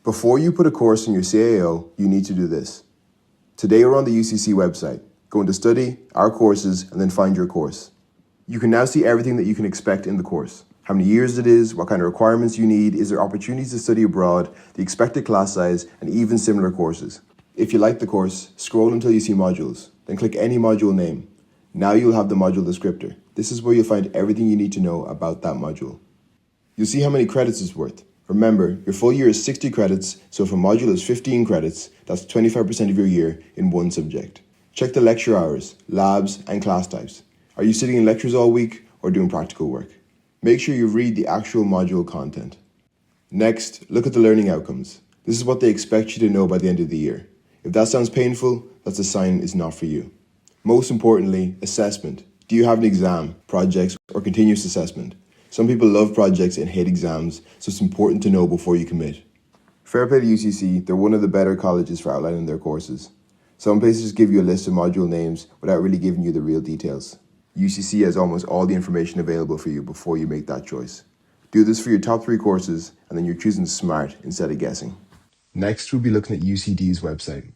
Before you put a course in your CAO, you need to do this. Today we're on the UCC website. Go into Study, Our Courses, and then find your course. You can now see everything that you can expect in the course. How many years it is, what kind of requirements you need, is there opportunities to study abroad, the expected class size, and even similar courses. If you like the course, scroll until you see modules, then click any module name. Now you'll have the module descriptor. This is where you'll find everything you need to know about that module. You'll see how many credits it's worth. Remember, your full year is 60 credits, so if a module is 15 credits, that's 25% of your year in one subject. Check the lecture hours, labs, and class types. Are you sitting in lectures all week or doing practical work? Make sure you read the actual module content. Next, look at the learning outcomes. This is what they expect you to know by the end of the year. If that sounds painful, that's a sign it's not for you. Most importantly, assessment. Do you have an exam, projects, or continuous assessment? Some people love projects and hate exams, so it's important to know before you commit. Fair play to UCC, they're one of the better colleges for outlining their courses. Some places give you a list of module names without really giving you the real details. UCC has almost all the information available for you before you make that choice. Do this for your top 3 courses, and then you're choosing smart instead of guessing. Next, we'll be looking at UCD's website.